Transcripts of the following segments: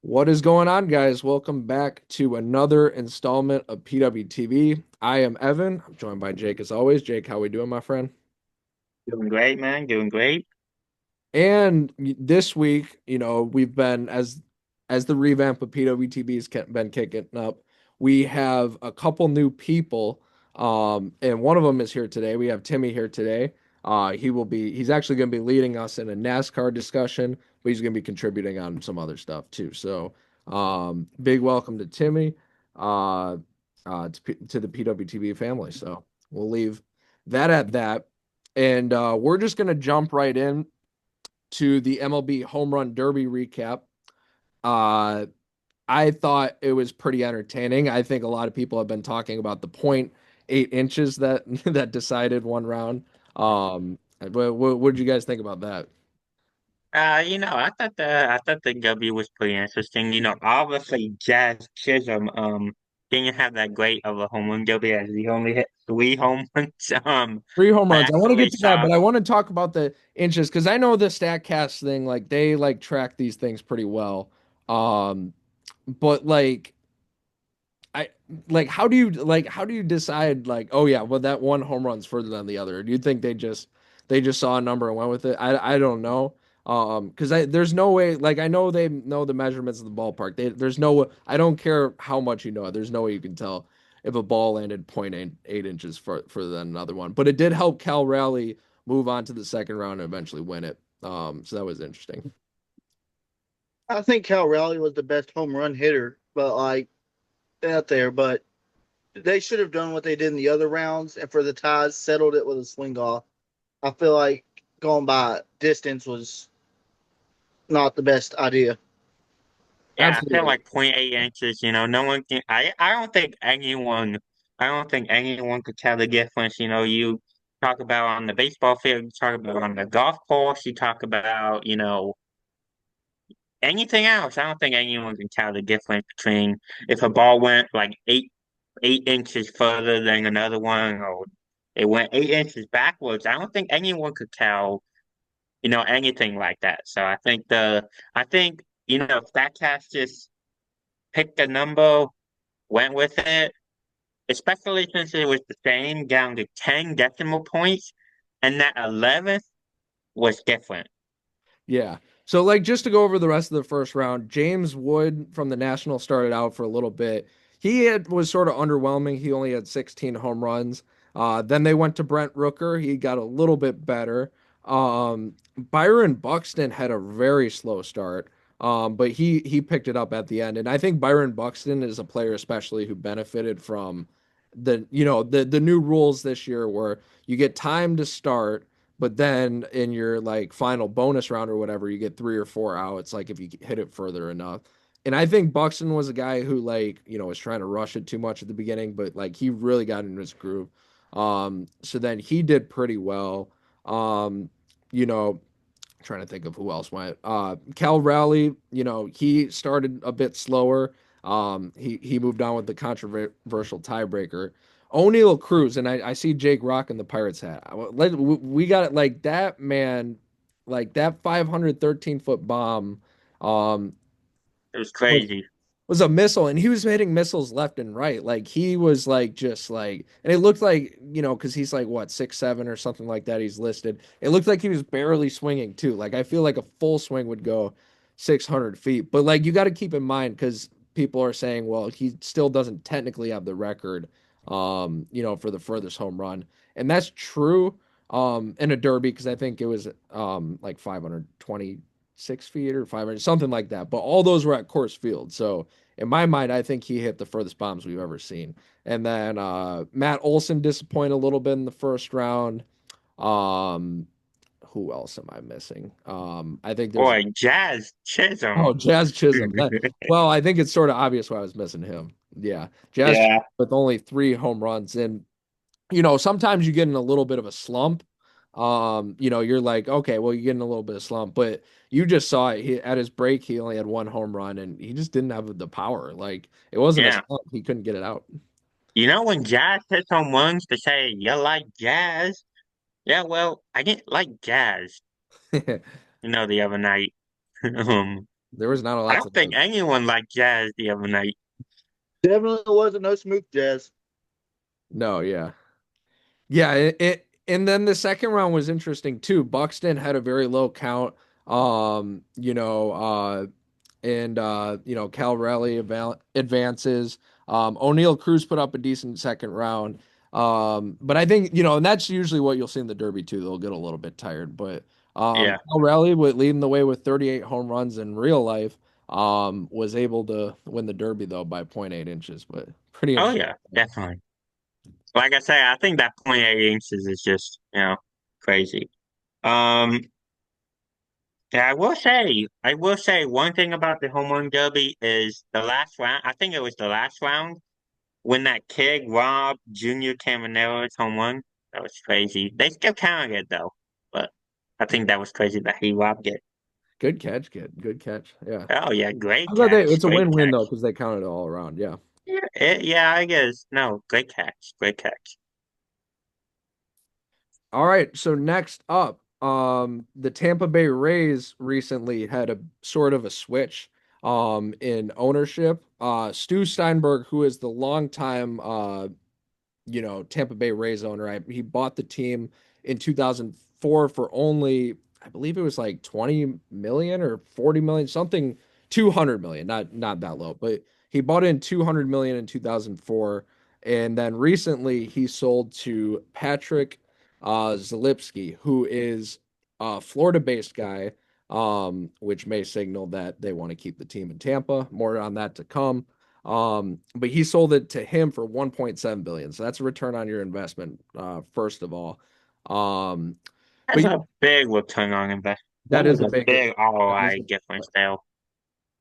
What is going on, guys? Welcome back to another installment of PWTB. I am Evan. I'm joined by Jake as always. Jake, how we doing, my friend? Doing great, man. Doing great. And this week, we've been as the revamp of PWTB's been kicking up. We have a couple new people, and one of them is here today. We have Timmy here today. He's actually going to be leading us in a NASCAR discussion, but he's going to be contributing on some other stuff too. So, big welcome to Timmy, uh, to the PWTB family. So we'll leave that at that, and we're just going to jump right in to the MLB Home Run Derby recap. Uh, I thought it was pretty entertaining. I think a lot of people have been talking about the 0.8 inches that that decided one round. What did you guys think about that? I thought the W was pretty interesting. Obviously Jazz Chisholm didn't have that great of a home run W as he only hit three home runs. Three home I runs. I want to actually get to that, saw but I want to talk about the inches because I know the Statcast thing, like they like track these things pretty well. Um, but I how do you decide like, oh yeah, well that one home run's further than the other? Do you think they just saw a number and went with it? I don't know. Because there's no way, like I know they know the measurements of the ballpark. There's no, I don't care how much you know it. There's no way you can tell if a ball landed 0.8 inches further than another one. But it did help Cal Raleigh move on to the second round and eventually win it. So that was interesting. I think Cal Raleigh was the best home run hitter, but like out there. But they should have done what they did in the other rounds, and for the ties, settled it with a swing off. I feel like going by distance was not the best idea. Yeah, I feel Absolutely. like 0.8 inches, no one can I don't think anyone could tell the difference. You talk about on the baseball field, you talk about on the golf course, you talk about, anything else. I don't think anyone can tell the difference between if a ball went like eight inches further than another one, or it went 8 inches backwards. I don't think anyone could tell, anything like that. So I think Statcast just picked a number, went with it, especially since it was the same down to 10 decimal points, and that 11th was different. Yeah. So like just to go over the rest of the first round, James Wood from the National started out for a little bit. Was sort of underwhelming. He only had 16 home runs. Then they went to Brent Rooker. He got a little bit better. Byron Buxton had a very slow start. But he picked it up at the end. And I think Byron Buxton is a player especially who benefited from the new rules this year where you get time to start, but then in your like final bonus round or whatever, you get 3 or 4 outs, like if you hit it further enough. And I think Buxton was a guy who like, was trying to rush it too much at the beginning, but like he really got in his groove. So then he did pretty well. Um, you know, Trying to think of who else went. Cal Raleigh, he started a bit slower. He moved on with the controversial tiebreaker. O'Neill Cruz, and I see Jake rocking the Pirates hat. We got it like that man, like that 513-foot bomb. Um, It was was crazy. was a missile, and he was hitting missiles left and right. Like he was like just like, and it looked like, because he's like what, 6'7" or something like that. He's listed. It looked like he was barely swinging too. Like I feel like a full swing would go 600 feet, but like you got to keep in mind because people are saying, well, he still doesn't technically have the record, for the furthest home run, and that's true. In a derby because I think it was like 526 feet or 500 something like that. But all those were at course field, so in my mind, I think he hit the furthest bombs we've ever seen. And then Matt Olson disappointed a little bit in the first round. Um, who else am I missing? I think there's Boy, Jazz oh Chisholm. Jazz Chisholm. Well, I think it's sort of obvious why I was missing him. Yeah, Jazz Chisholm Yeah, with only 3 home runs, and sometimes you get in a little bit of a slump. You're like, okay, well, you're getting a little bit of slump, but you just saw it. At his break, he only had one home run, and he just didn't have the power. Like it wasn't a yeah. slump; he couldn't get it out. When Jazz hits home runs to say you like jazz, yeah, well, I didn't like jazz, the other night. There was not a I lot to don't think like. anyone liked Jazz the other night. Definitely wasn't no smooth jazz. No, yeah. Yeah, and then the second round was interesting too. Buxton had a very low count. Um, you know, uh, Cal Raleigh advances. O'Neal Cruz put up a decent second round. But I think, and that's usually what you'll see in the Derby too. They'll get a little bit tired. But Yeah. Cal Raleigh leading the way with 38 home runs in real life. Was able to win the Derby though by point 0.8 inches, but pretty Oh interesting. yeah, definitely. Like I say, I think that point 0.8 inches is just, crazy. Um, yeah, I will say one thing about the home run derby is the last round. I think it was the last round when that kid robbed Junior Camaro's home run. That was crazy. They still counted it though, but I think that was crazy that he robbed it. Good catch, kid. Good catch. Yeah. Oh yeah, great I'm glad catch, it's a great win-win though, catch. because they counted it all around. Yeah. Yeah, yeah, I guess. No, great catch, great catch. All right. So next up, the Tampa Bay Rays recently had a sort of a switch in ownership. Stu Steinberg, who is the longtime Tampa Bay Rays owner. He bought the team in 2004 for only, I believe it was like 20 million or 40 million, something 200 million, not that low, but he bought in 200 million in 2004. And then recently he sold to Patrick Zalipsky, who is a Florida-based guy, which may signal that they want to keep the team in Tampa. More on that to come. But he sold it to him for 1.7 billion. So that's a return on your investment, first of all. Um, That's but a big return on investment. that That is is a a big, big that is ROI a, difference there.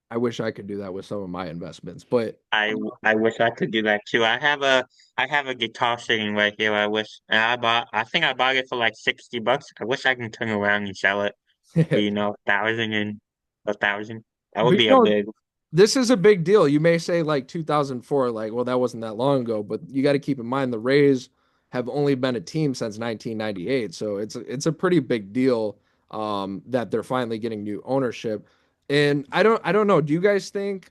I wish I could do that with some of my investments, but I wish I could do that too. I have a guitar sitting right here. And I think I bought it for like $60. I wish I can turn around and sell it for, but 1,000. That would be a no, big. this is a big deal. You may say like 2004, like, well, that wasn't that long ago, but you got to keep in mind the Rays have only been a team since 1998, so it's a pretty big deal that they're finally getting new ownership. And I don't know. Do you guys think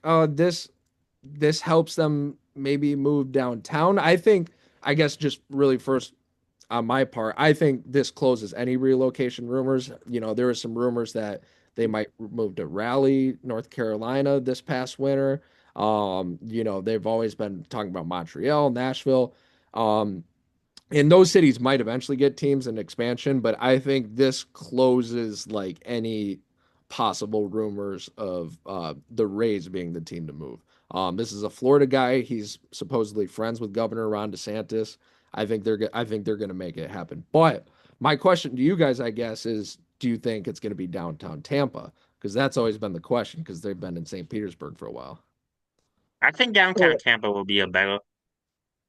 this helps them maybe move downtown? I guess just really first on my part, I think this closes any relocation rumors. There were some rumors that they might move to Raleigh, North Carolina this past winter. They've always been talking about Montreal, Nashville. Um, and those cities might eventually get teams in expansion, but I think this closes like any possible rumors of the Rays being the team to move. This is a Florida guy. He's supposedly friends with Governor Ron DeSantis. I think they're going to make it happen. But my question to you guys, I guess, is do you think it's going to be downtown Tampa? Because that's always been the question because they've been in St. Petersburg for a while. I think downtown Tampa will be a better.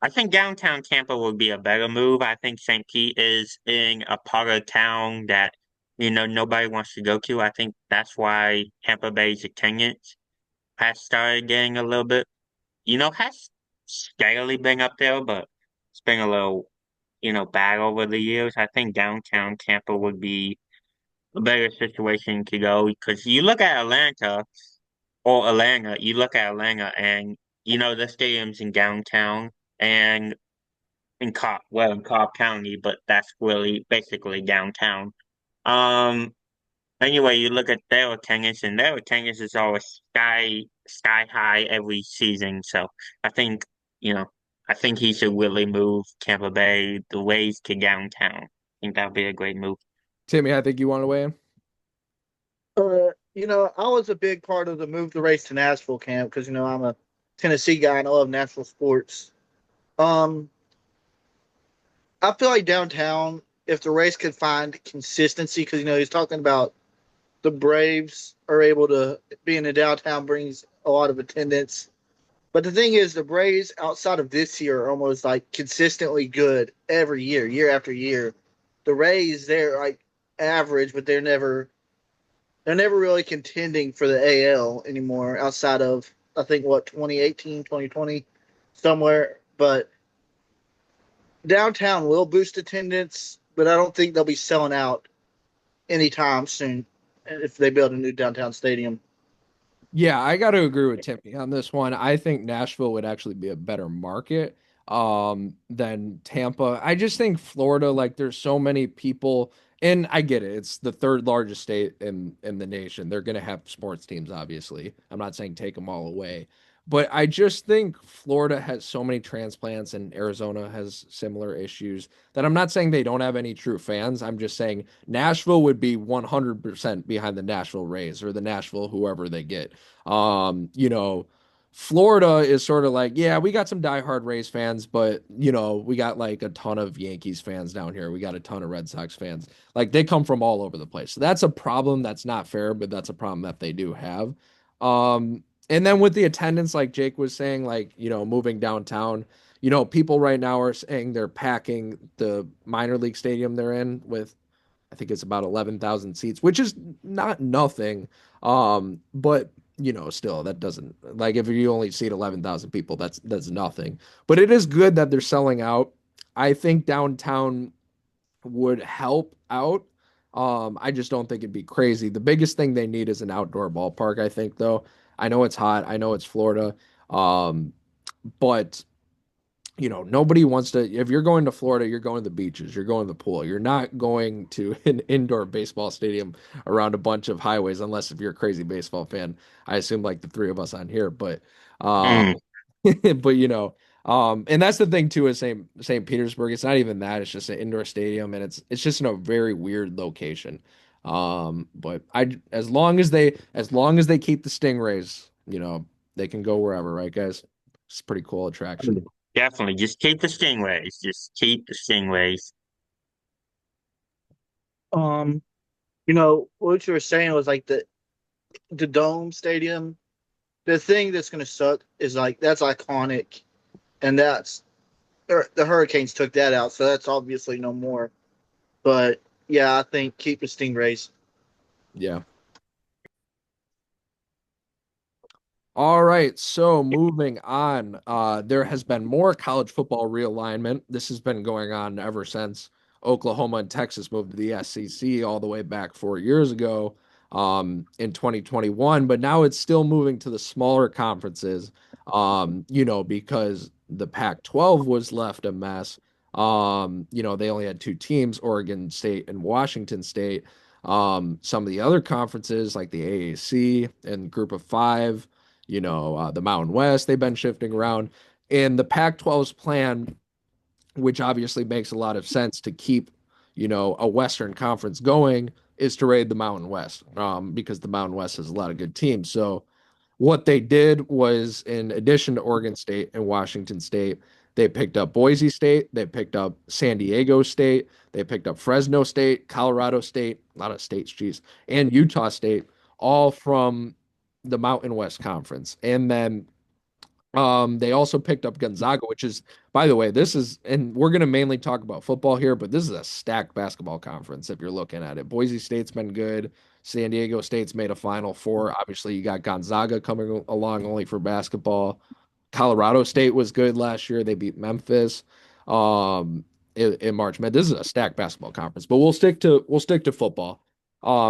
I think downtown Tampa will be a better move. I think St. Pete is in a part of town that nobody wants to go to. I think that's why Tampa Bay's attendance has started getting a little bit. Has steadily been up there, but it's been a little, bad over the years. I think downtown Tampa would be a better situation to go because you look at you look at Atlanta and, the stadium's in downtown and in Cobb County, but that's really basically downtown. Um, Anyway, you look at their attendance, and their attendance is always sky high every season. So I think, you know, I think he should really move Tampa Bay, the Rays to downtown. I think that would be a great move. Timmy, I think you want to weigh in. I was a big part of the move the race to Nashville camp because I'm a Tennessee guy and I love Nashville sports. Um, I feel like downtown, if the race could find consistency, because he's talking about the Braves are able to be in the downtown brings a lot of attendance. But the thing is, the Braves outside of this year are almost like consistently good every year, year after year. The Rays, they're like average, but they're never really contending for the AL anymore outside of I think what 2018, 2020 somewhere. But downtown will boost attendance, but I don't think they'll be selling out anytime soon if they build a new downtown stadium. Yeah, I got to agree with Timmy on this one. I think Nashville would actually be a better market than Tampa. I just think Florida, like there's so many people, and I get it. It's the third largest state in the nation. They're going to have sports teams, obviously. I'm not saying take them all away, but I just think Florida has so many transplants and Arizona has similar issues that I'm not saying they don't have any true fans. I'm just saying Nashville would be 100% behind the Nashville Rays or the Nashville whoever they get. You know, Florida is sort of like, yeah, we got some diehard Rays fans, but we got like a ton of Yankees fans down here. We got a ton of Red Sox fans. Like they come from all over the place. So that's a problem that's not fair, but that's a problem that they do have. And then with the attendance, like Jake was saying, like, moving downtown, people right now are saying they're packing the minor league stadium they're in with I think it's about 11,000 seats, which is not nothing. But still that doesn't like if you only seat 11,000 people, that's nothing. But it is good that they're selling out. I think downtown would help out. I just don't think it'd be crazy. The biggest thing they need is an outdoor ballpark, I think, though. I know it's hot. I know it's Florida. Um, but nobody wants to, if you're going to Florida, you're going to the beaches, you're going to the pool. You're not going to an indoor baseball stadium around a bunch of highways, unless if you're a crazy baseball fan. I assume like the three of us on here, but, uh, Mm. but and that's the thing too, is St. Petersburg. It's not even that, it's just an indoor stadium and it's just in a very weird location. But as long as they keep the Stingrays, they can go wherever, right, guys? It's a pretty cool attraction. Definitely, just keep the Stingrays. Just keep the Stingrays. Um, what you were saying was like the Dome Stadium. The thing that's gonna suck is like that's iconic, and the Hurricanes took that out, so that's obviously no more. But yeah, I think keep the Stingrays. Yeah. All right, so moving on, there has been more college football realignment. This has been going on ever since Oklahoma and Texas moved to the SEC all the way back 4 years ago, in 2021. But now it's still moving to the smaller conferences, because the Pac-12 was left a mess. They only had two teams, Oregon State and Washington State. Some of the other conferences, like the AAC and Group of Five, the Mountain West, they've been shifting around. And the Pac-12's plan, which obviously makes a lot of sense to keep, a Western Conference going, is to raid the Mountain West, because the Mountain West has a lot of good teams. So what they did was, in addition to Oregon State and Washington State, they picked up Boise State, they picked up San Diego State, they picked up Fresno State, Colorado State, a lot of states, geez, and Utah State, all from the Mountain West Conference. And then they also picked up Gonzaga, which is, by the way, and we're going to mainly talk about football here, but this is a stacked basketball conference if you're looking at it. Boise State's been good. San Diego State's made a Final Four. Obviously, you got Gonzaga coming along only for basketball. Colorado State was good last year. They beat Memphis in March. Man, this is a stacked basketball conference, but we'll stick to football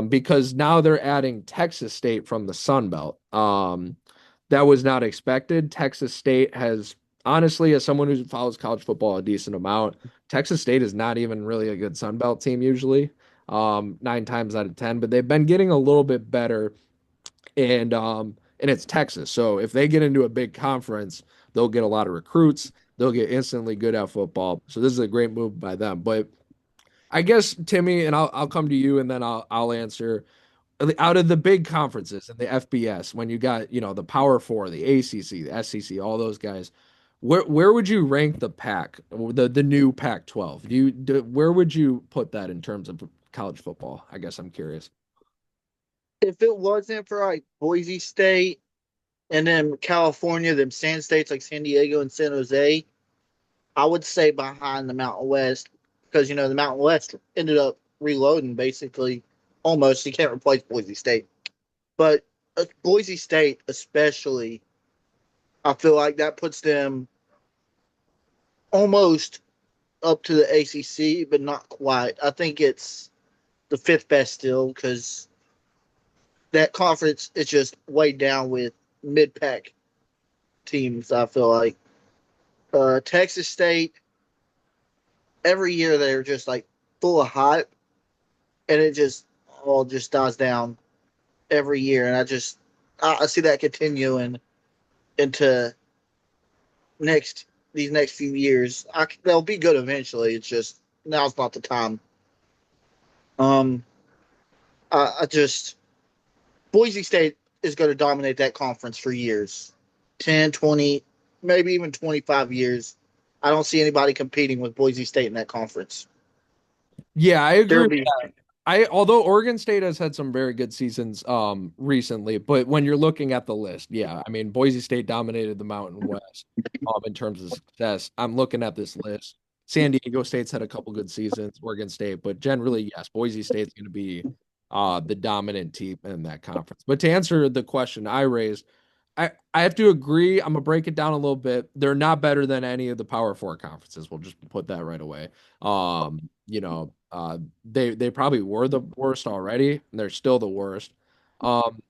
because now they're adding Texas State from the Sun Belt. That was not expected. Texas State has, honestly, as someone who follows college football a decent amount, Texas State is not even really a good Sun Belt team usually, 9 times out of 10, but they've been getting a little bit better. And it's Texas. So if they get into a big conference, they'll get a lot of recruits. They'll get instantly good at football. So this is a great move by them. But I guess Timmy, and I'll come to you and then I'll answer out of the big conferences and the FBS, when you got, the Power Four, the ACC, the SEC, all those guys, where would you rank the pack, the new Pac-12? Where would you put that in terms of college football? I guess I'm curious. If it wasn't for like Boise State and then California, them sand states like San Diego and San Jose, I would say behind the Mountain West because the Mountain West ended up reloading basically almost. You can't replace Boise State, but Boise State especially, I feel like that puts them almost up to the ACC, but not quite. I think it's the fifth best still because that conference is just weighed down with mid pack teams. I feel like Texas State every year they're just like full of hype, and it just all just dies down every year. And I see that continuing into these next few years. They'll be good eventually. It's just now's not the time. Um, I just Boise State is going to dominate that conference for years, 10, 20, maybe even 25 years. I don't see anybody competing with Boise State in that conference. Yeah, I agree There'll with be that. Although Oregon State has had some very good seasons recently, but when you're looking at the list, yeah, I mean Boise State dominated the Mountain West in terms of success. I'm looking at this list. San Diego State's had a couple good seasons, Oregon State, but generally, yes, Boise State's going to be the dominant team in that conference. But to answer the question I raised, I have to agree. I'm gonna break it down a little bit. They're not better than any of the Power Four conferences. We'll just put that right away. They probably were the worst already, and they're still the worst.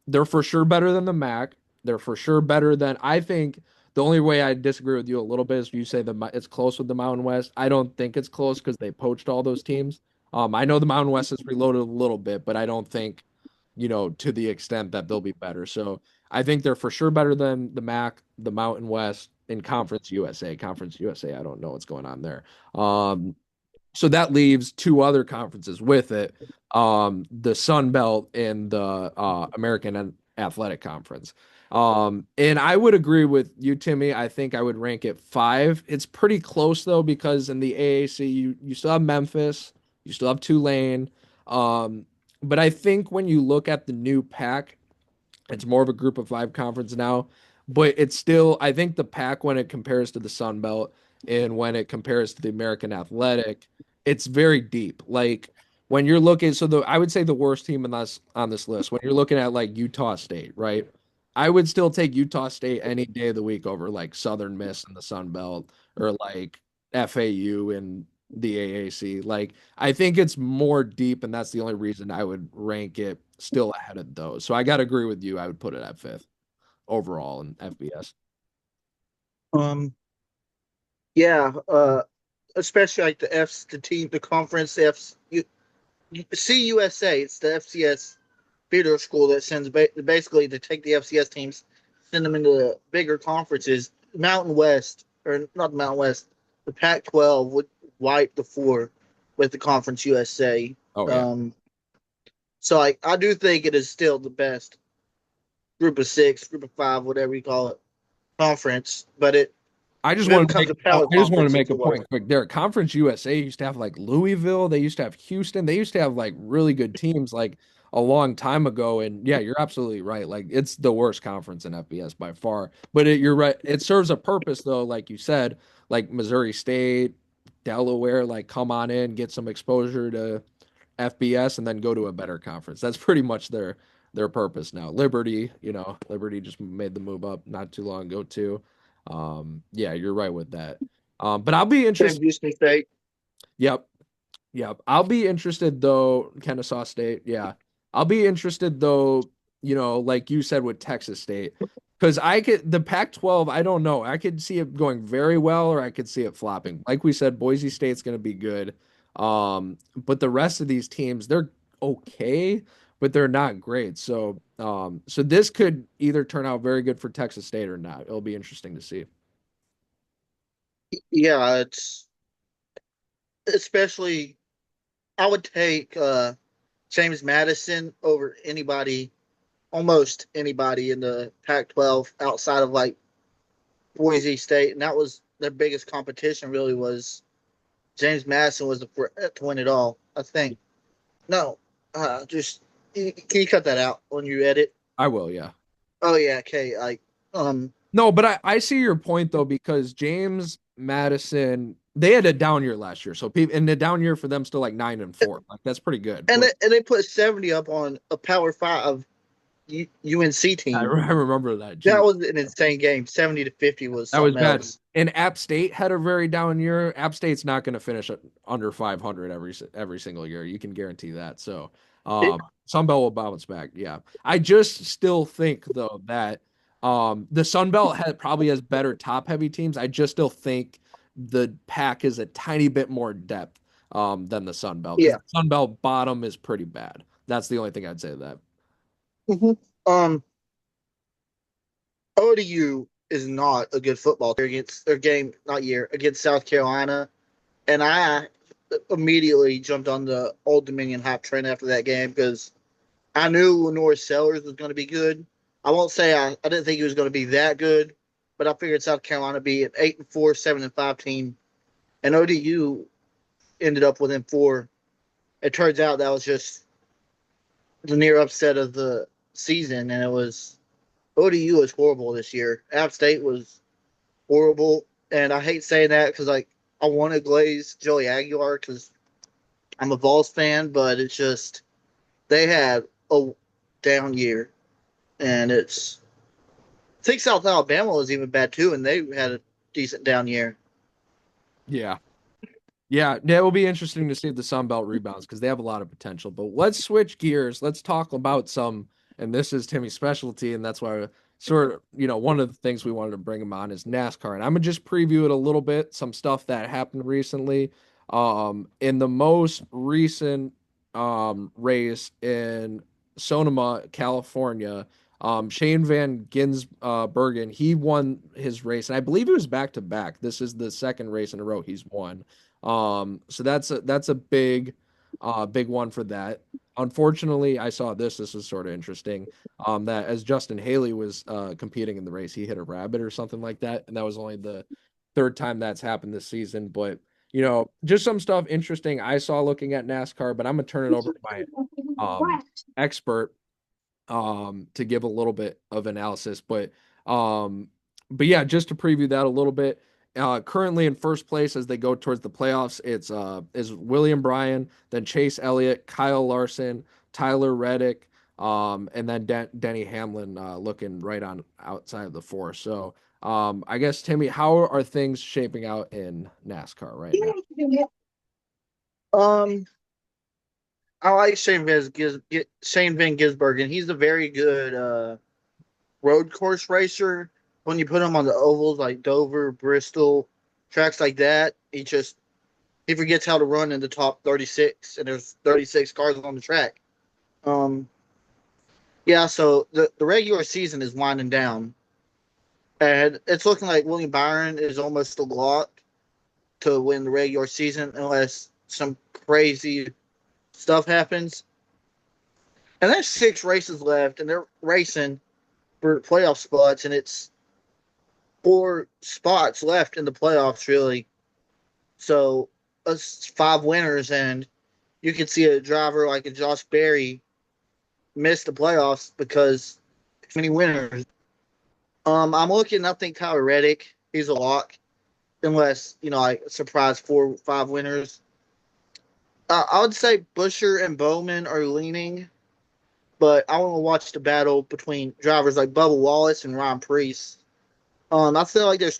They're for sure better than the MAC. They're for sure better than I think. The only way I disagree with you a little bit is you say it's close with the Mountain West. I don't think it's close because they poached all those teams. I know the Mountain West is reloaded a little bit, but I don't think, to the extent that they'll be better. So I think they're for sure better than the MAC, the Mountain West, and Conference USA. Conference USA, I don't know what's going on there. So that leaves two other conferences with it, the Sun Belt and the American Athletic Conference. And I would agree with you, Timmy. I think I would rank it 5. It's pretty close though, because in the AAC you still have Memphis, you still have Tulane. Um, but I think when you look at the new pack, it's more of a group of 5 conference now, but it's still, I think the pack when it compares to the Sun Belt and when it compares to the American Athletic, it's very deep. Like when you're looking, I would say the worst team in this on this list, when you're looking at like Utah State, right? I would still take Utah State any day of the week over like Southern Miss and the Sun Belt or like FAU and the AAC. Like I think it's more deep, and that's the only reason I would rank it still ahead of those. So I got to agree with you. I would put it at 5th overall in FBS. um yeah, especially like the conference CUSA. It's the FCS feeder school that sends basically to take the FCS teams, send them into the bigger conferences. Mountain West, or not the Mountain West, the Pac-12 would wipe the floor with the Conference USA. Oh yeah. Um, so I do think it is still the best group of 6, group of 5, whatever you call it, conference. But I just when it wanted to becomes make a I power just want to conference, make it's a the worst. point quick. There, Conference USA used to have like Louisville. They used to have Houston. They used to have like really good teams like a long time ago. And yeah, you're absolutely right. Like it's the worst conference in FBS by far. But you're right. It serves a purpose though, like you said, like Missouri State, Delaware, like come on in, get some exposure to FBS, and then go to a better conference. That's pretty much their purpose now. Liberty, Liberty just made the move up not too long ago too. Yeah, you're right with that. But I'll be Same interested. Houston State. Yep, yep. I'll be interested though, Kennesaw State. Yeah. I'll be interested though, like you said with Texas State. Because the Pac-12, I don't know. I could see it going very well or I could see it flopping. Like we said, Boise State's going to be good. But the rest of these teams, they're okay, but they're not great. So this could either turn out very good for Texas State or not. It'll be interesting to see. Yeah, it's especially I would take James Madison over almost anybody in the Pac-12 outside of like Boise State, and that was their biggest competition. Really, was James Madison was the threat to win it all. I think. No, just can you cut that out when you edit? I will, yeah. Oh yeah, okay. Um, No, but I see your point though, because James Madison, they had a down year last year. So people in the down year for them still like 9-4. Like that's pretty good. and But they put 70 up on a Power Five UNC I, team. I remember that. That Gee, was an insane game. 70-50 was that was something bad. else. And App State had a very down year. App State's not going to finish under 500 every single year. You can guarantee that. So, It, um, Sunbelt will bounce back. Yeah. I just still think though that the Sunbelt probably has better top heavy teams. I just still think the pack is a tiny bit more depth than the Sunbelt because Yeah. the Sunbelt bottom is pretty bad. That's the only thing I'd say to that. hmm Um, ODU is not a good football team against their game, not year, against South Carolina. And I immediately jumped on the Old Dominion hype train after that game because I knew Lenore Sellers was going to be good. I won't say I didn't think he was going to be that good, but I figured South Carolina would be an 8-4, 7-5 team, and ODU ended up within 4. It turns out that was just the near upset of the season, and it was ODU was horrible this year. App State was horrible, and I hate saying that because like I want to glaze Joey Aguilar because I'm a Vols fan, but it's just they had a down year, and it's I think South Alabama was even bad too, and they had a decent down year. Yeah. Yeah, it will be interesting to see if the Sun Belt rebounds because they have a lot of potential. But let's switch gears. Let's talk about some, and this is Timmy's specialty, and that's why sort of, one of the things we wanted to bring him on is NASCAR. And I'm gonna just preview it a little bit, some stuff that happened recently. In the most recent race in Sonoma, California, Shane Van Gisbergen, he won his race, and I believe it was back to back. This is the second race in a row he's won. So that's a big one for that. Unfortunately, I saw this. This was sort of interesting. That as Justin Haley was competing in the race, he hit a rabbit or something like that, and that was only the third time that's happened this season. But just some stuff interesting I saw looking at NASCAR. But I'm gonna turn it over to my expert to give a little bit of analysis. But yeah, just to preview that a little bit. Currently in first place as they go towards the playoffs, it's is William Bryan, then Chase Elliott, Kyle Larson, Tyler Reddick, and then Denny Hamlin looking right on outside of the four. So I guess Timmy, how are things shaping out in NASCAR right now? Um, I like Shane Van Gisbergen. He's a very good road course racer. When you put him on the ovals like Dover, Bristol, tracks like that, he forgets how to run in the top 36, and there's 36 cars on the track. Um, yeah, so the regular season is winding down, and it's looking like William Byron is almost a lock to win the regular season unless some crazy stuff happens. And there's 6 races left, and they're racing for playoff spots, and it's 4 spots left in the playoffs, really. So, us 5 winners, and you can see a driver like a Josh Berry miss the playoffs because too many winners. I'm looking. I think Tyler Reddick, he's a lock, unless like surprise 4 or 5 winners. I would say Busher and Bowman are leaning, but I want to watch the battle between drivers like Bubba Wallace and Ryan Preece. I feel like there's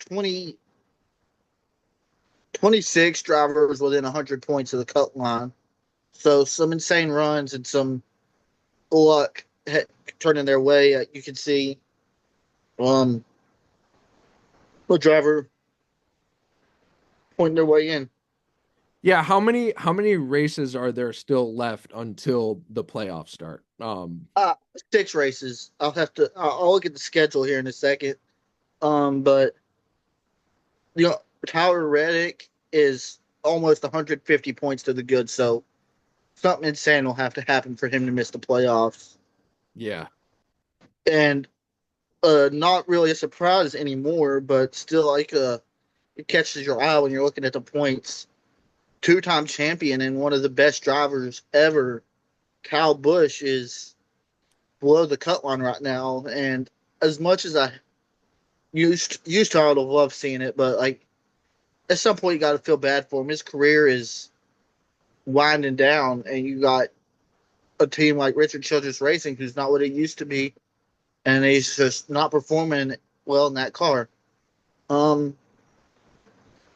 26 drivers within 100 points of the cut line. So some insane runs and some luck turning their way. You can see what driver pointing their way in. Yeah, how many races are there still left until the playoffs start? 6 races. I'll look at the schedule here in a second. But Tyler Reddick is almost 150 points to the good, so something insane will have to happen for him to miss the playoffs. Yeah. And not really a surprise anymore, but still like it catches your eye when you're looking at the points. 2-time champion and one of the best drivers ever, Kyle Busch, is below the cut line right now. And as much as I used to, I would have loved seeing it, but like at some point you got to feel bad for him. His career is winding down, and you got a team like Richard Childress Racing, who's not what it used to be, and he's just not performing well in that car.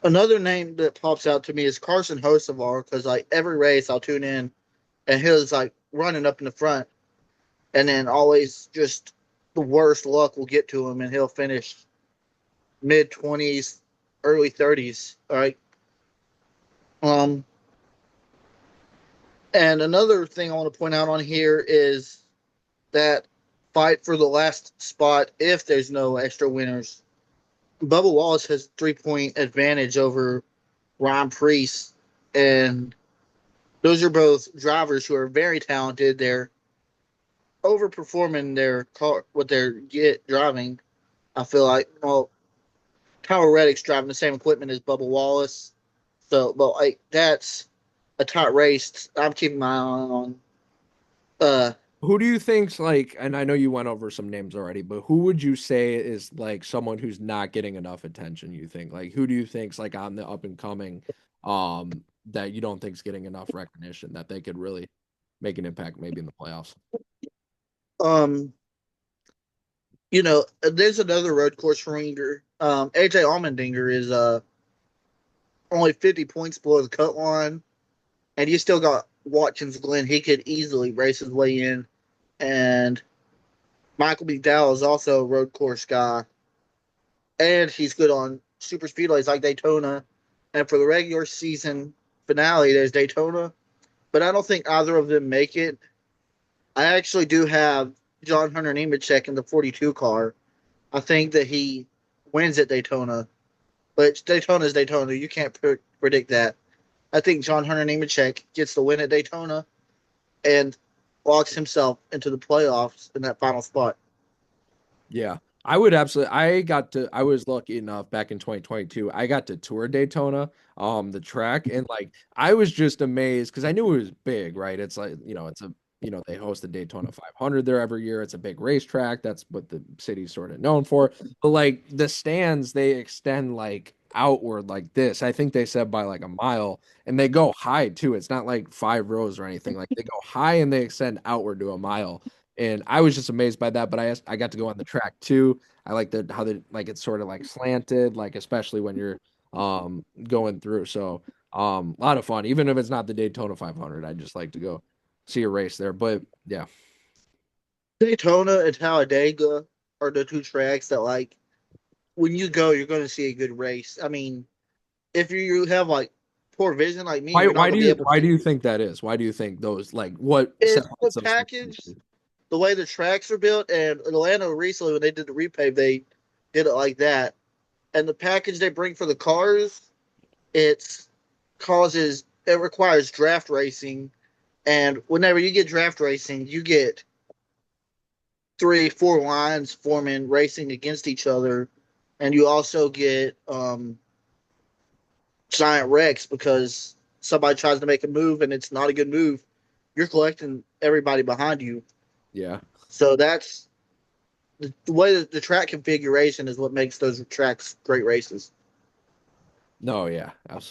Another name that pops out to me is Carson Hocevar, because like every race I'll tune in, and his like running up in the front, and then always just the worst luck will get to him, and he'll finish mid-20s, early 30s. All right. Um, and another thing I want to point out on here is that fight for the last spot if there's no extra winners. Bubba Wallace has 3-point advantage over Ron Priest, and those are both drivers who are very talented. They're overperforming their car, what they're driving. I feel like, well, Tyler Reddick's driving the same equipment as Bubba Wallace, so but like that's a tight race. I'm keeping my eye on. Uh, Who do you think's like, and I know you went over some names already, but who would you say is like someone who's not getting enough attention, you think? Like who do you think's like on the up and coming that you don't think's getting enough recognition that they could really make an impact maybe in the playoffs? um, there's another road course ringer. AJ Allmendinger is only 50 points below the cut line, and you still got Watkins Glen. He could easily race his way in, and Michael McDowell is also a road course guy, and he's good on super speedways like Daytona. And for the regular season finale, there's Daytona, but I don't think either of them make it. I actually do have John Hunter Nemechek in the 42 car. I think that he wins at Daytona, but Daytona is Daytona. You can't predict that. I think John Hunter Nemechek gets the win at Daytona and locks himself into the playoffs in that final spot. Yeah. I was lucky enough back in 2022. I got to tour Daytona, the track, and like I was just amazed because I knew it was big, right? It's like, they host the Daytona 500 there every year. It's a big racetrack. That's what the city's sort of known for. But like the stands, they extend like outward like this. I think they said by like a mile, and they go high too. It's not like 5 rows or anything. Like they go high and they extend outward to a mile. And I was just amazed by that. But I got to go on the track too. I like how they like it's sort of like slanted, like especially when you're going through. So a lot of fun. Even if it's not the Daytona 500, I just like to go see a race there. But yeah, Daytona and Talladega are the two tracks that, like, when you go, you're going to see a good race. I mean, if you have like poor vision like me, you're not why going do to be you able why to. do you think that is? Why do you think those like what It's the separates those package, two? the way the tracks are built, and Atlanta recently when they did the repave, they did it like that. And the package they bring for the cars, it's it requires draft racing, and whenever you get draft racing, you get 3, 4 lines forming racing against each other, and you also get giant wrecks because somebody tries to make a move and it's not a good move. You're collecting everybody behind you. Yeah. So that's the way that the track configuration is what makes those tracks great races. No, yeah, absolutely.